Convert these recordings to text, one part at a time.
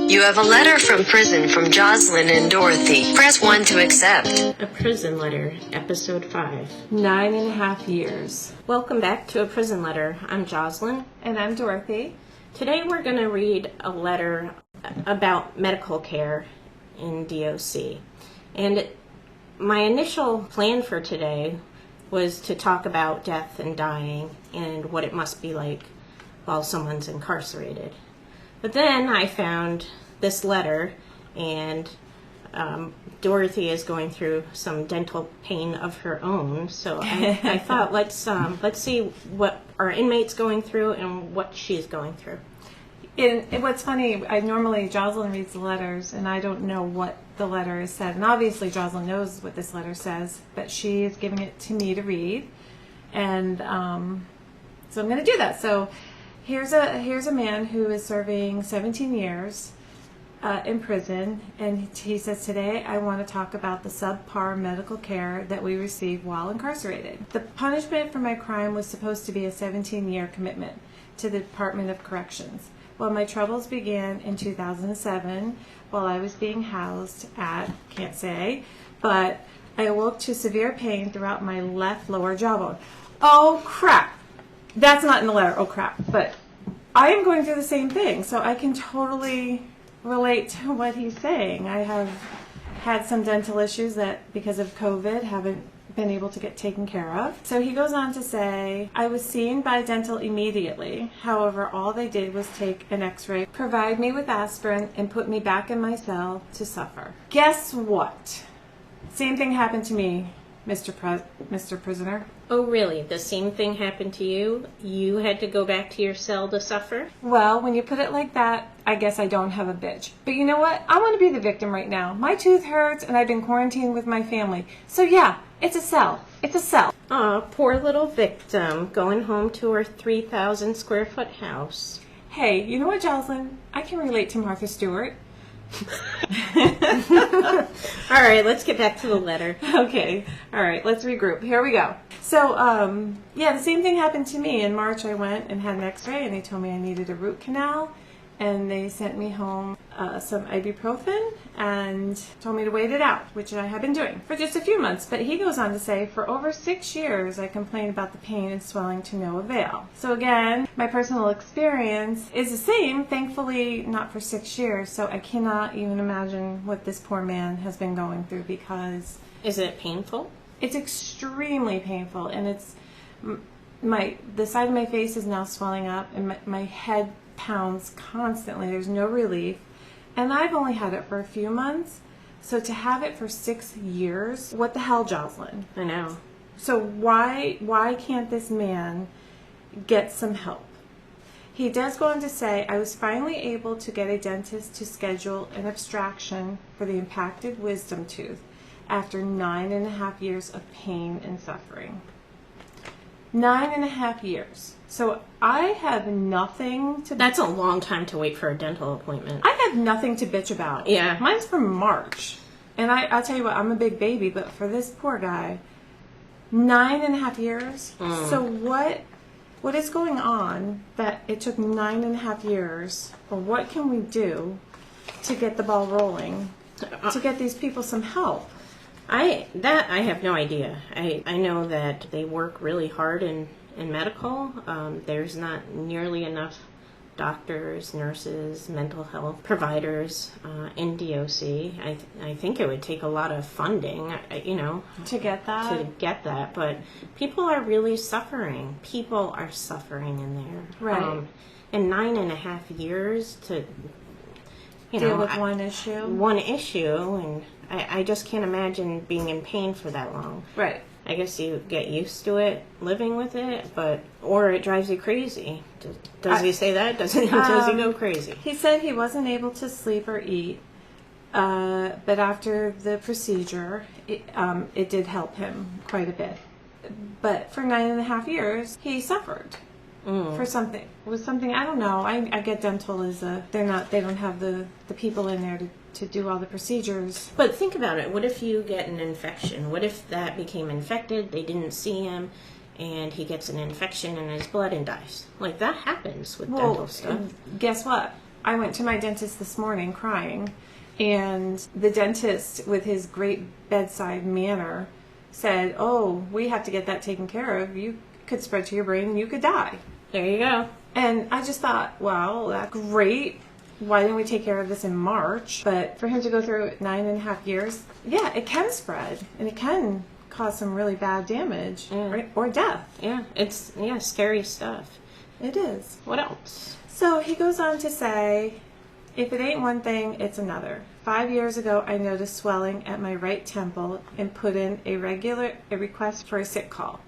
You have a letter from prison from Jocelyn and Dorothy. Press 1 to accept. A Prison Letter, Episode 5. 9.5 years. Welcome back to A Prison Letter. I'm Jocelyn. And I'm Dorothy. Today we're going to read a letter about medical care in DOC. And my initial plan for today was to talk about death and dying and what it must be like while someone's incarcerated. But then I found this letter, and Dorothy is going through some dental pain of her own. So I thought let's see what our inmate's going through and what she's going through. And what's funny, normally Jocelyn reads the letters, and I don't know what the letter is said. And obviously Jocelyn knows what this letter says, but she is giving it to me to read. And so I'm going to do that. So here's a man who is serving 17 years in prison, and he says, today I want to talk about the subpar medical care that we receive while incarcerated. The punishment for my crime was supposed to be a 17-year commitment to the Department of Corrections. Well, my troubles began in 2007 while I was being housed at, can't say, but I awoke to severe pain throughout my left lower jawbone. Oh, crap. That's not in the letter. Oh, crap. But I am going through the same thing, so I can totally relate to what he's saying. I have had some dental issues that, because of COVID, haven't been able to get taken care of. So he goes on to say, I was seen by dental immediately. However, all they did was take an x-ray, provide me with aspirin, and put me back in my cell to suffer. Guess what? Same thing happened to me, Mr. Prisoner. Oh, really? The same thing happened to you? You had to go back to your cell to suffer? Well, when you put it like that, I guess I don't have a bitch. But you know what? I want to be the victim right now. My tooth hurts and I've been quarantined with my family. So yeah, it's a cell. It's a cell. Aw, poor little victim, going home to her 3,000 square foot house. Hey, you know what, Jocelyn? I can relate to Martha Stewart. All right, let's get back to the letter. Okay. All right, let's regroup. Here we go. So, the same thing happened to me. In March, I went and had an x-ray, and they told me I needed a root canal, and they sent me home some ibuprofen and told me to wait it out, which I have been doing for just a few months. But he goes on to say, for over 6 years, I complained about the pain and swelling to no avail. So again, my personal experience is the same, thankfully not for 6 years, so I cannot even imagine what this poor man has been going through, because Is it painful? it's extremely painful, and it's the side of my face is now swelling up, and my head pounds constantly. There's no relief, and I've only had it for a few months, so to have it for 6 years, what the hell, Jocelyn? I know. So why can't this man get some help? He does go on to say, I was finally able to get a dentist to schedule an extraction for the impacted wisdom tooth after 9.5 years of pain and suffering. 9.5 years. So I have nothing to... That's a long time to wait for a dental appointment. I have nothing to bitch about. Yeah. Mine's from March. And I'll tell you what, I'm a big baby, but for this poor guy, 9.5 years? So what is going on that it took 9.5 years, or what can we do to get the ball rolling, to get these people some help? I have no idea. I know that they work really hard in medical. There's not nearly enough doctors, nurses, mental health providers in DOC. I think it would take a lot of funding, To get that? But people are really suffering. People are suffering in there. Right. And 9.5 years to deal with one issue. One issue, and I just can't imagine being in pain for that long. Right. I guess you get used to it, living with it, or it drives you crazy. Does he say that? Does he go crazy? He said he wasn't able to sleep or eat, but after the procedure, it did help him quite a bit. But for 9.5 years, he suffered for something. It was something, I don't know. I get dental is they don't have the people in there to do all the procedures. But think about it. What if you get an infection? What if that became infected, they didn't see him, and he gets an infection in his blood and dies? Like, that happens with dental stuff. Guess what? I went to my dentist this morning crying, and the dentist, with his great bedside manner, said, "Oh, we have to get that taken care of. You could spread to your brain and you could die." There you go. And I just thought, well, that's great. Why didn't we take care of this in March? But for him to go through 9.5 years, yeah, it can spread, and it can cause some really bad damage or death. Yeah, it's scary stuff. It is. What else? So he goes on to say, if it ain't one thing, it's another. 5 years ago, I noticed swelling at my right temple and put in a request for a sick call.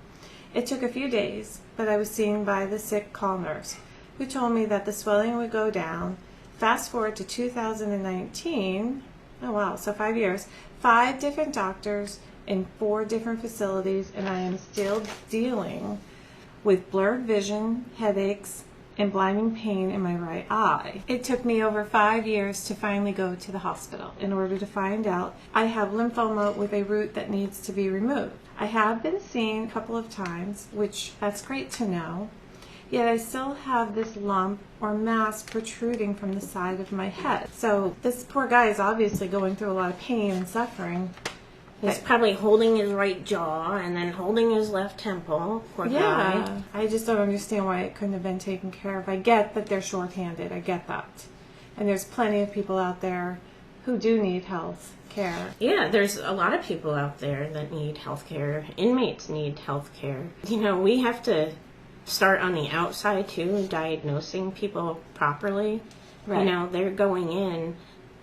It took a few days, but I was seen by the sick call nurse, who told me that the swelling would go down. Fast forward to 2019. Oh wow, so 5 years. 5 different doctors in 4 different facilities, and I am still dealing with blurred vision, headaches, and blinding pain in my right eye. It took me over 5 years to finally go to the hospital in order to find out I have lymphoma with a root that needs to be removed. I have been seen a couple of times, which that's great to know, yet I still have this lump or mass protruding from the side of my head. So this poor guy is obviously going through a lot of pain and suffering. He's probably holding his right jaw and then holding his left temple. Poor guy. Yeah, I just don't understand why it couldn't have been taken care of. I get that they're shorthanded. I get that. And there's plenty of people out there who do need health care. Yeah, there's a lot of people out there that need health care. Inmates need health care. You know, we have to start on the outside, too, diagnosing people properly. Right. You know, they're going in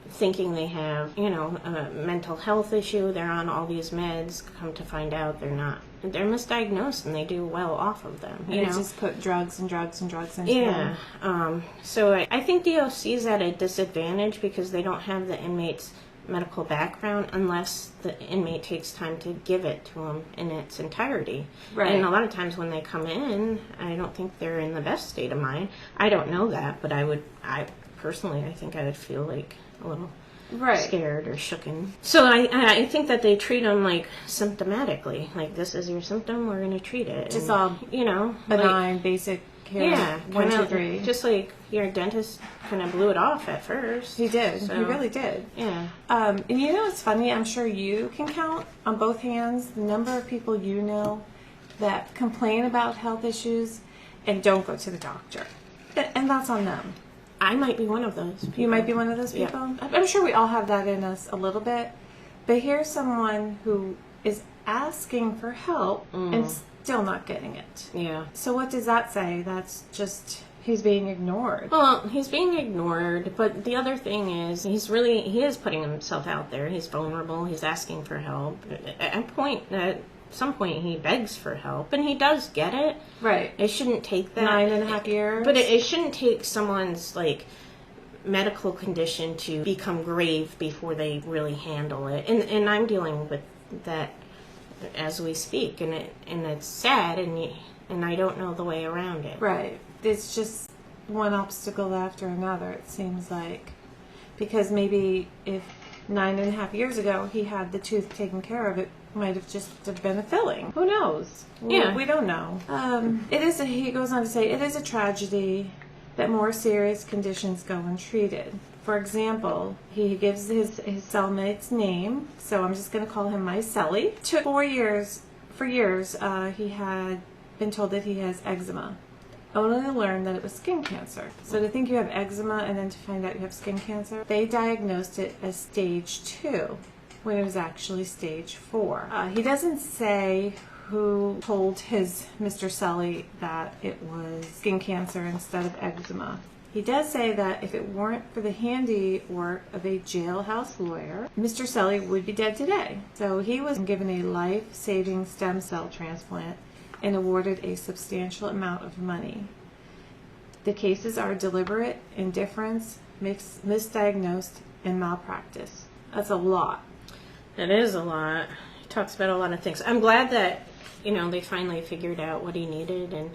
thinking they have, you know, a mental health issue. They're on all these meds. Come to find out they're not. They're misdiagnosed and they do well off of them. You know? Just put drugs and drugs and drugs into Yeah. them. So I think DOC is at a disadvantage because they don't have the inmate's medical background unless the inmate takes time to give it to them in its entirety. Right. And a lot of times when they come in, I don't think they're in the best state of mind. I don't know that, but I personally think I would feel like a little scared or shooken. So I think that they treat them like symptomatically. Like, this is your symptom, we're going to treat it. Just and, all, you know, benign, basic care. Yeah, 1, 2, kinda, 3. just like your dentist kind of blew it off at first. He did. So, He really did. Yeah. And you know what's funny? I'm sure you can count on both hands the number of people you know that complain about health issues and don't go to the doctor. And that's on them. I might be one of those people. You might be one of those people? Yeah. I'm sure we all have that in us a little bit. But here's someone who is asking for help and still not getting it. Yeah. So what does that say? That's just, he's being ignored. Well, he's being ignored, but the other thing is he is putting himself out there. He's vulnerable. He's asking for help. At some point he begs for help, and he does get it. Right. It shouldn't take that 9.5 years. But it shouldn't take someone's like medical condition to become grave before they really handle it. And I'm dealing with that as we speak, and it's sad, and I don't know the way around it. Right. It's just one obstacle after another, it seems like. Because maybe if 9.5 years ago he had the tooth taken care of, it might have just have been a filling. Who knows? Yeah. We don't know. He goes on to say, it is a tragedy that more serious conditions go untreated. For example, he gives his cellmate's name, so I'm just going to call him my cellie. Took 4 years, he had been told that he has eczema, only to learn that it was skin cancer. So to think you have eczema and then to find out you have skin cancer, they diagnosed it as stage 2 when it was actually stage 4. He doesn't say who told his Mr. Cellie that it was skin cancer instead of eczema. He does say that if it weren't for the handiwork of a jailhouse lawyer, Mr. Cellie would be dead today. So he was given a life-saving stem cell transplant and awarded a substantial amount of money. The cases are deliberate, indifference, misdiagnosed, and malpractice. That's a lot. It is a lot. He talks about a lot of things. I'm glad that, they finally figured out what he needed and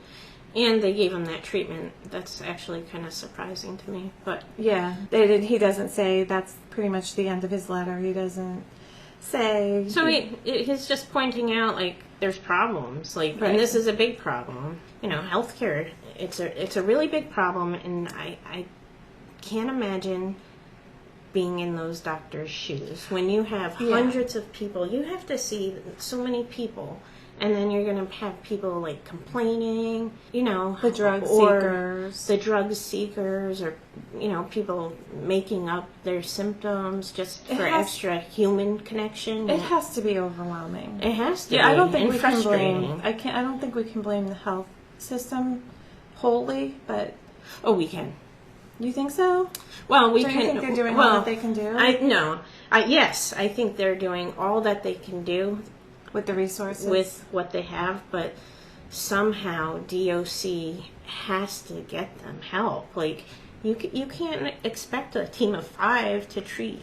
they gave him that treatment. That's actually kind of surprising to me. But yeah, he doesn't say that's pretty much the end of his letter. He doesn't say. So he's just pointing out there's problems, right. And this is a big problem. Healthcare. It's a really big problem, and I can't imagine being in those doctors' shoes. When you have Yeah. hundreds of people, you have to see so many people. And then you're going to have people like complaining, you know. The drug or seekers. The drug seekers, or, you know, people making up their symptoms just It for has- extra human connection. It has to be overwhelming. It has to Yeah, be. I don't think and we can frustrating. blame. I don't think we can blame the health system wholly, but Oh, we can. you think so? Well, we Do you can. think they're doing well, all that they can do? Yes, I think they're doing all that they can do With the resources? with what they have, but somehow DOC has to get them help. Like, you can't expect a team of 5 to treat,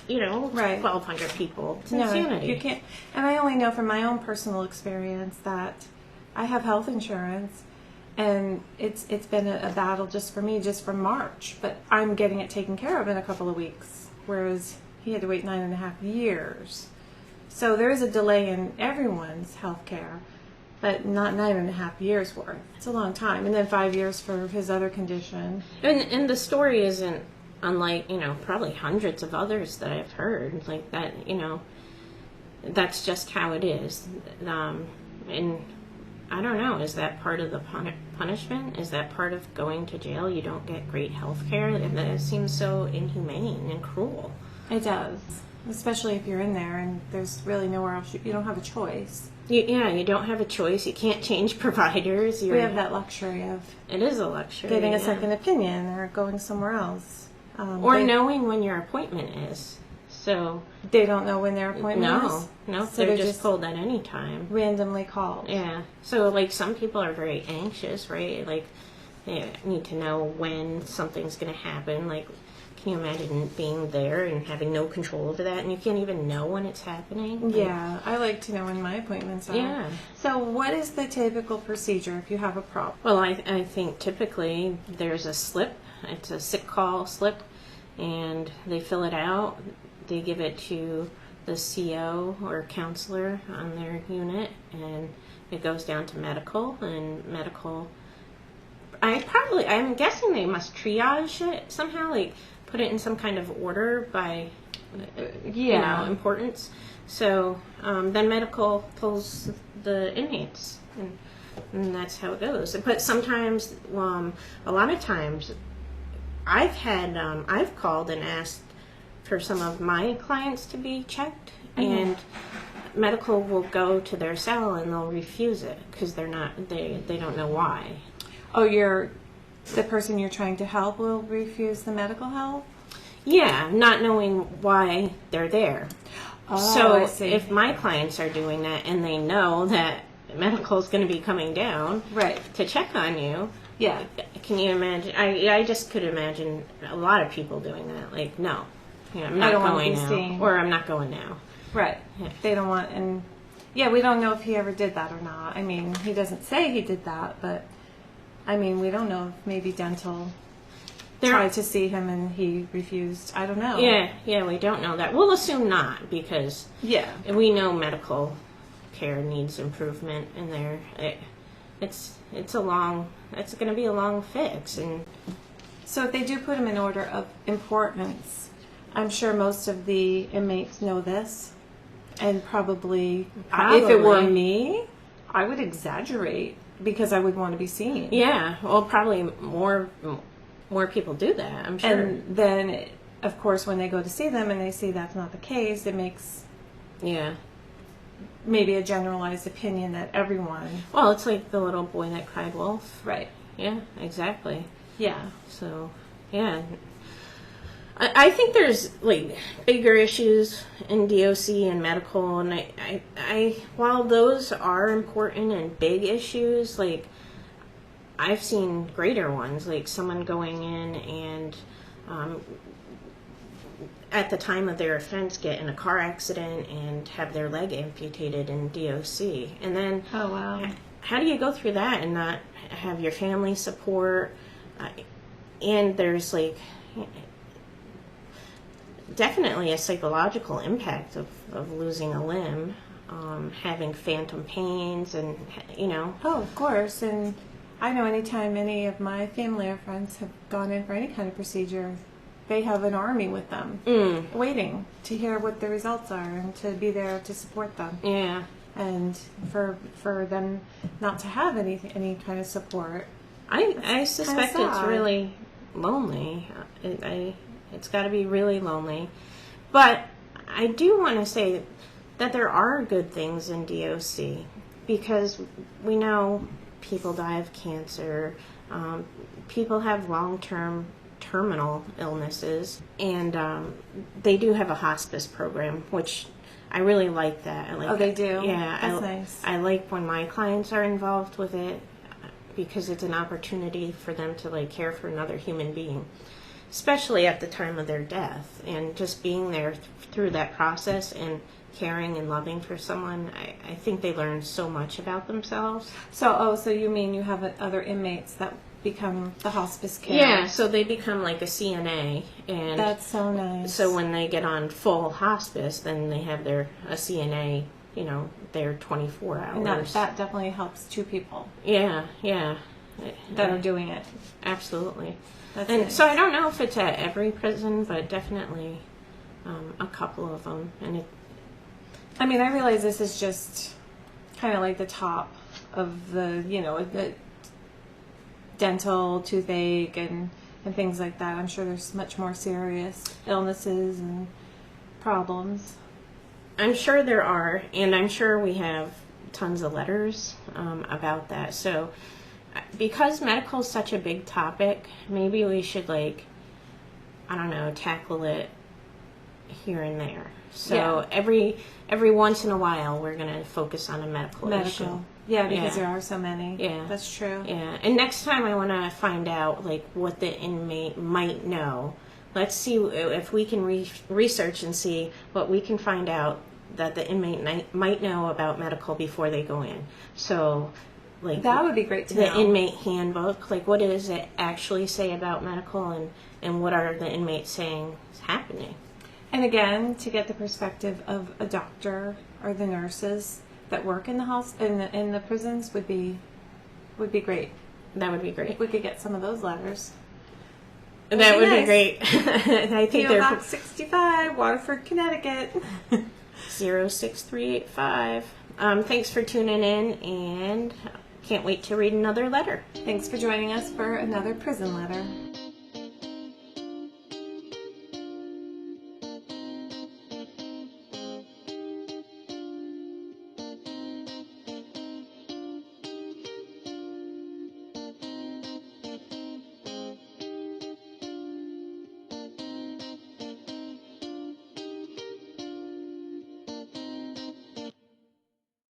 you know, Right. 1,200 people. It's No, insanity. you can't. And I only know from my own personal experience that I have health insurance, and it's been a battle just for me, just from March. But I'm getting it taken care of in a couple of weeks, whereas he had to wait 9.5 years. So there is a delay in everyone's health care, but not 9.5 years worth. It's a long time. And then 5 years for his other condition. And the story isn't unlike, you know, probably hundreds of others that I've heard. Like that, you know, that's just how it is. And I don't know, is that part of the punishment? Is that part of going to jail? You don't get great health care? And it seems so inhumane and cruel. It does, especially if you're in there and there's really nowhere else. You don't have a choice. You don't have a choice. You can't change providers. We have that luxury of It is a luxury. getting a yeah. second opinion or going somewhere else. Or they, knowing when your appointment is. So, they don't know when their appointment is. no, So they're just told at any time. randomly called. Yeah. So, like, some people are very anxious, right? Like, they need to know when something's going to happen. Like, can you imagine being there and having no control over that, and you can't even know when it's happening? Yeah, I like to know when my appointments are. Yeah. So, what is the typical procedure if you have a problem? Well, I think typically there's a slip. It's a sick call slip, and they fill it out. They give it to the CO or counselor on their unit, and it goes down to medical, and medical. I'm guessing they must triage it somehow, like put it in some kind of order by, you know, importance. So then medical pulls the inmates, and that's how it goes. But sometimes, a lot of times, I've called and asked for some of my clients to be checked, and medical will go to their cell and they'll refuse it because they don't know why. Oh, the person you're trying to help will refuse the medical help? Yeah, not knowing why they're there. Oh, So I see. if my clients are doing that and they know that medical is going to be coming down Right. to check on you, Yeah. can you imagine? I just could imagine a lot of people doing that. Like, no, I'm I not don't wanna going be now, seen. or I'm not going now. Right. Yeah. They don't want, and yeah, we don't know if he ever did that or not. I mean, he doesn't say he did that, but I mean, we don't know if maybe dental tried to see him and he refused. I don't know. Yeah, we don't know that. We'll assume not, because Yeah. we know medical care needs improvement in there. It's going to be a long fix, and So if they do put him in order of importance, I'm sure most of the inmates know this, and probably, if it were Probably. me, I would exaggerate because I would want to be seen. yeah, well, probably more people do that, I'm sure. And then, of course, when they go to see them and they see that's not the case, it makes Yeah. maybe a generalized opinion that everyone. Well, it's like the little boy that cried wolf. Right. Yeah, exactly. Yeah. So, yeah. I think there's, like, bigger issues in DOC and medical, and I while those are important and big issues, like, I've seen greater ones, like someone going in and at the time of their offense get in a car accident and have their leg amputated in DOC. And then Oh, wow. how do you go through that and not have your family support? And there's, like, definitely a psychological impact of losing a limb, having phantom pains, and, you know. Oh, of course. And I know anytime any of my family or friends have gone in for any kind of procedure, they have an army with them waiting to hear what the results are and to be there to support them. Yeah. And for them not to have any kind of support. I suspect it's sad. really lonely. It's got to be really lonely. But I do want to say that there are good things in DOC, because we know people die of cancer, people have long-term terminal illnesses, and they do have a hospice program, which I really like that. I like Oh, they do? Yeah, That's nice. I like when my clients are involved with it, because it's an opportunity for them to like care for another human being, especially at the time of their death, and just being there through that process and caring and loving for someone. I think they learn so much about themselves. So you mean you have other inmates that become the hospice care? Yeah, so they become like a CNA, and That's so nice. so when they get on full hospice, then they have a CNA, there 24 and hours. that definitely helps two people Yeah. that are doing it. Absolutely. That's And nice. so I don't know if it's at every prison, but definitely a couple of them. And I mean, I realize this is just kind of like the top of the dental, toothache, and things like that. I'm sure there's much more serious illnesses and problems. I'm sure there are, and I'm sure we have tons of letters about that. So because medical is such a big topic, maybe we should tackle it here and there. So Yeah. every once in a while, we're going to focus on a medical issue. Yeah, because Yeah. there are so many. Yeah. That's true. Yeah, and next time I want to find out what the inmate might know. Let's see if we can research and see what we can find out that the inmate might know about medical before they go in. So, That would be great to the know. inmate handbook, what does it actually say about medical, and what are the inmates saying is happening? And again, to get the perspective of a doctor or the nurses that work in in the prisons would be great. That would be If great. we could get some of those letters. That would be nice. great. I think PO they're Box 65, Waterford, Connecticut. 06385. Thanks for tuning in, and can't wait to read another letter. Thanks for joining us for another prison letter.